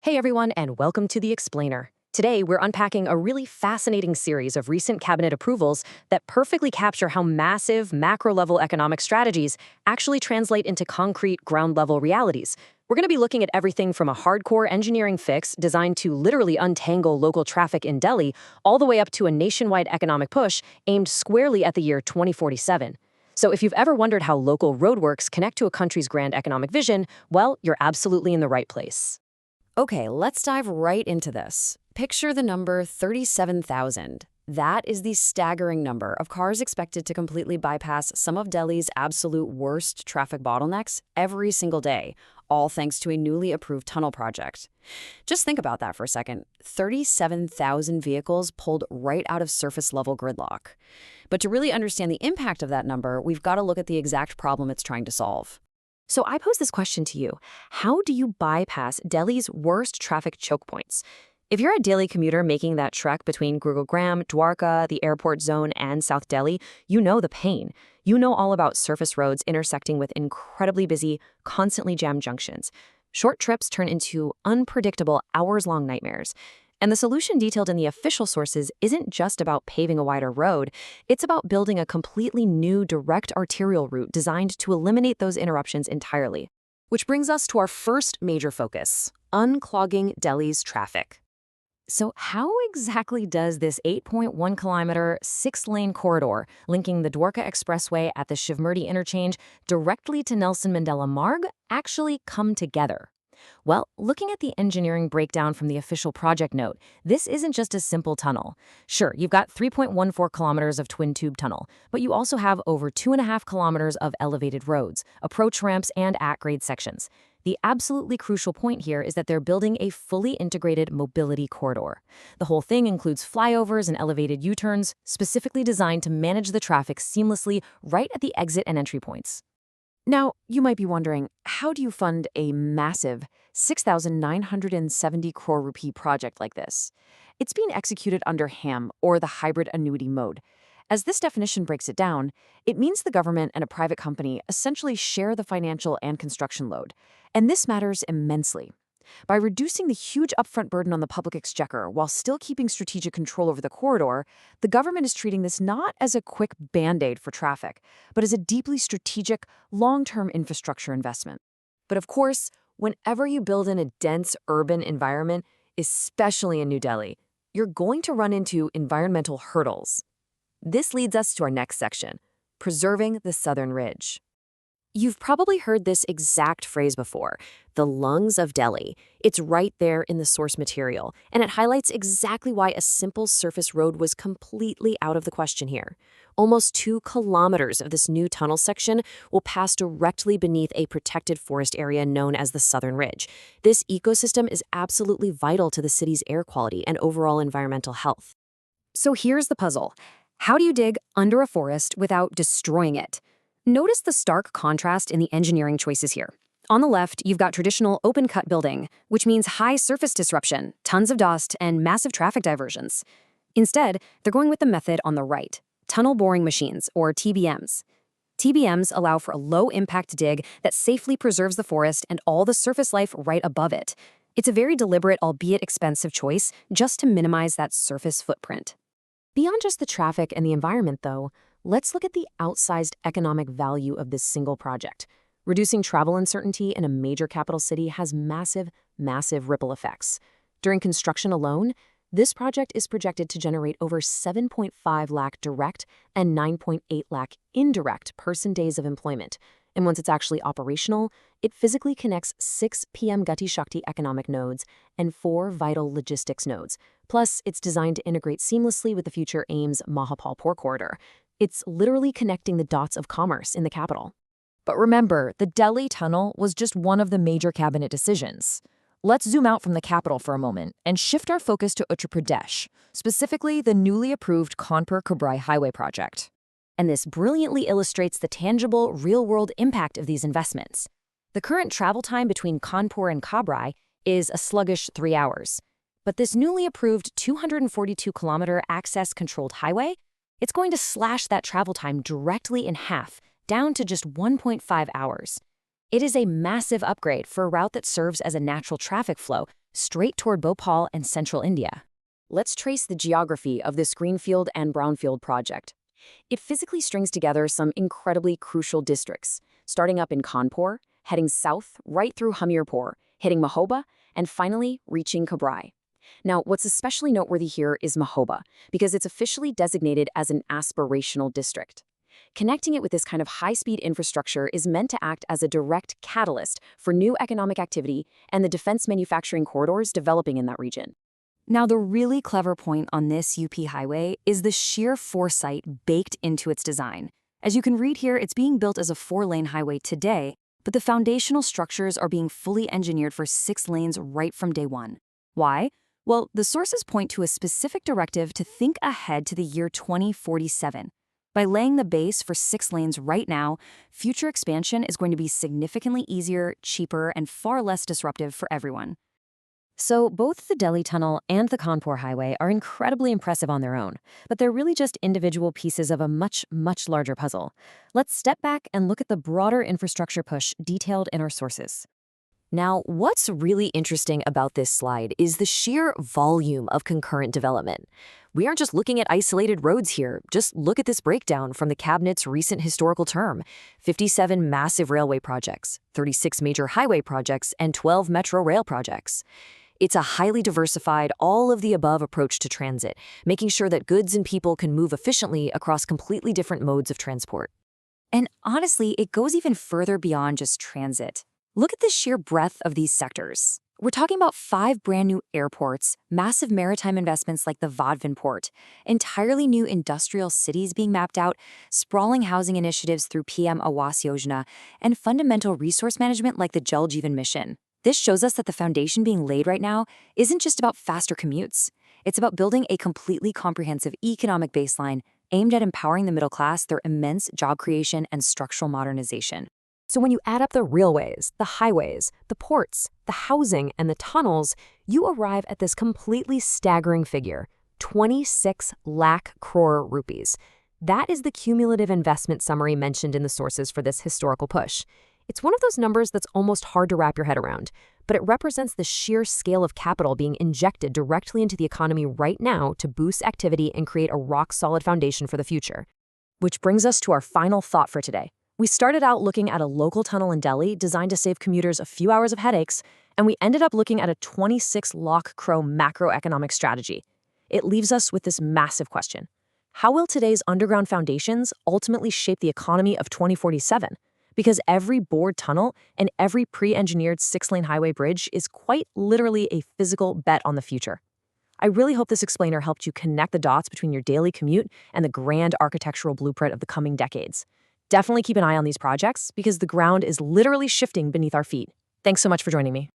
Hey everyone, and welcome to The Explainer. Today, we're unpacking a really fascinating series of recent cabinet approvals that perfectly capture how massive, macro-level economic strategies actually translate into concrete, ground-level realities. We're going to be looking at everything from a hardcore engineering fix designed to literally untangle local traffic in Delhi, all the way up to a nationwide economic push aimed squarely at the year 2047. So if you've ever wondered how local roadworks connect to a country's grand economic vision, well, you're absolutely in the right place. Okay, let's dive right into this. Picture the number 37,000. That is the staggering number of cars expected to completely bypass some of Delhi's absolute worst traffic bottlenecks every single day, all thanks to a newly approved tunnel project. Just think about that for a second. 37,000 vehicles pulled right out of surface-level gridlock. But to really understand the impact of that number, we've got to look at the exact problem it's trying to solve. So I pose this question to you. How do you bypass Delhi's worst traffic choke points? If you're a daily commuter making that trek between Gurugram, Dwarka, the airport zone, and South Delhi, you know the pain. You know all about surface roads intersecting with incredibly busy, constantly jammed junctions. Short trips turn into unpredictable, hours-long nightmares. And the solution detailed in the official sources isn't just about paving a wider road, it's about building a completely new direct arterial route designed to eliminate those interruptions entirely. Which brings us to our first major focus, unclogging Delhi's traffic. So how exactly does this 8.1-kilometer, 6-lane corridor linking the Dwarka Expressway at the Shivmurti Interchange directly to Nelson Mandela Marg actually come together? Well, looking at the engineering breakdown from the official project note, this isn't just a simple tunnel. Sure, you've got 3.14 kilometers of twin-tube tunnel, but you also have over 2.5 kilometers of elevated roads, approach ramps, and at-grade sections. The absolutely crucial point here is that they're building a fully integrated mobility corridor. The whole thing includes flyovers and elevated U-turns, specifically designed to manage the traffic seamlessly right at the exit and entry points. Now, you might be wondering, how do you fund a massive 6,970 crore rupee project like this? It's being executed under HAM, or the Hybrid Annuity Mode. As this definition breaks it down, it means the government and a private company essentially share the financial and construction load. And this matters immensely. By reducing the huge upfront burden on the public exchequer while still keeping strategic control over the corridor, the government is treating this not as a quick band-aid for traffic, but as a deeply strategic, long-term infrastructure investment. But of course, whenever you build in a dense urban environment, especially in New Delhi, you're going to run into environmental hurdles. This leads us to our next section, preserving the southern ridge. You've probably heard this exact phrase before, the lungs of Delhi. It's right there in the source material, and it highlights exactly why a simple surface road was completely out of the question here. Almost 2 kilometers of this new tunnel section will pass directly beneath a protected forest area known as the Southern Ridge. This ecosystem is absolutely vital to the city's air quality and overall environmental health. So here's the puzzle. How do you dig under a forest without destroying it? Notice the stark contrast in the engineering choices here. On the left, you've got traditional open-cut building, which means high surface disruption, tons of dust, and massive traffic diversions. Instead, they're going with the method on the right, tunnel boring machines, or TBMs. TBMs allow for a low-impact dig that safely preserves the forest and all the surface life right above it. It's a very deliberate, albeit expensive choice, just to minimize that surface footprint. Beyond just the traffic and the environment, though, let's look at the outsized economic value of this single project. Reducing travel uncertainty in a major capital city has massive, massive ripple effects. During construction alone, this project is projected to generate over 7.5 lakh direct and 9.8 lakh indirect person days of employment. And once it's actually operational, it physically connects 6 PM Gati Shakti economic nodes and 4 vital logistics nodes. Plus, it's designed to integrate seamlessly with the future AIMS Mahapal Port Corridor. It's literally connecting the dots of commerce in the capital. But remember, the Delhi tunnel was just one of the major cabinet decisions. Let's zoom out from the capital for a moment and shift our focus to Uttar Pradesh, specifically the newly approved Kanpur-Kabrai Highway project. And this brilliantly illustrates the tangible, real-world impact of these investments. The current travel time between Kanpur and Kabrai is a sluggish 3 hours. But this newly approved 242-kilometer access-controlled highway, it's going to slash that travel time directly in half, down to just 1.5 hours. It is a massive upgrade for a route that serves as a natural traffic flow, straight toward Bhopal and central India. Let's trace the geography of this greenfield and brownfield project. It physically strings together some incredibly crucial districts, starting up in Kanpur, heading south right through Hamirpur, hitting Mahoba, and finally reaching Kabrai. Now, what's especially noteworthy here is Mahoba, because it's officially designated as an aspirational district. Connecting it with this kind of high-speed infrastructure is meant to act as a direct catalyst for new economic activity and the defense manufacturing corridors developing in that region. Now, the really clever point on this UP highway is the sheer foresight baked into its design. As you can read here, it's being built as a 4-lane highway today, but the foundational structures are being fully engineered for 6 lanes right from day one. Why? Well, the sources point to a specific directive to think ahead to the year 2047. By laying the base for 6 lanes right now, future expansion is going to be significantly easier, cheaper, and far less disruptive for everyone. So both the Delhi Tunnel and the Kanpur Highway are incredibly impressive on their own, but they're really just individual pieces of a much, much larger puzzle. Let's step back and look at the broader infrastructure push detailed in our sources. Now, what's really interesting about this slide is the sheer volume of concurrent development. We aren't just looking at isolated roads here. Just look at this breakdown from the Cabinet's recent historical term: 57 massive railway projects, 36 major highway projects, and 12 metro rail projects. It's a highly diversified, all-of-the-above approach to transit, making sure that goods and people can move efficiently across completely different modes of transport. And honestly, it goes even further beyond just transit. Look at the sheer breadth of these sectors. We're talking about 5 brand new airports, massive maritime investments like the Vadhavan port, entirely new industrial cities being mapped out, sprawling housing initiatives through PM Awas Yojana, and fundamental resource management like the Jal Jeevan mission. This shows us that the foundation being laid right now isn't just about faster commutes. It's about building a completely comprehensive economic baseline aimed at empowering the middle class through immense job creation and structural modernization. So when you add up the railways, the highways, the ports, the housing, and the tunnels, you arrive at this completely staggering figure: 26 lakh crore rupees. That is the cumulative investment summary mentioned in the sources for this historical push. It's one of those numbers that's almost hard to wrap your head around, but it represents the sheer scale of capital being injected directly into the economy right now to boost activity and create a rock-solid foundation for the future. Which brings us to our final thought for today. We started out looking at a local tunnel in Delhi designed to save commuters a few hours of headaches, and we ended up looking at a 26 lakh crore macroeconomic strategy. It leaves us with this massive question: how will today's underground foundations ultimately shape the economy of 2047? Because every bored tunnel and every pre-engineered 6-lane highway bridge is quite literally a physical bet on the future. I really hope this explainer helped you connect the dots between your daily commute and the grand architectural blueprint of the coming decades. Definitely keep an eye on these projects because the ground is literally shifting beneath our feet. Thanks so much for joining me.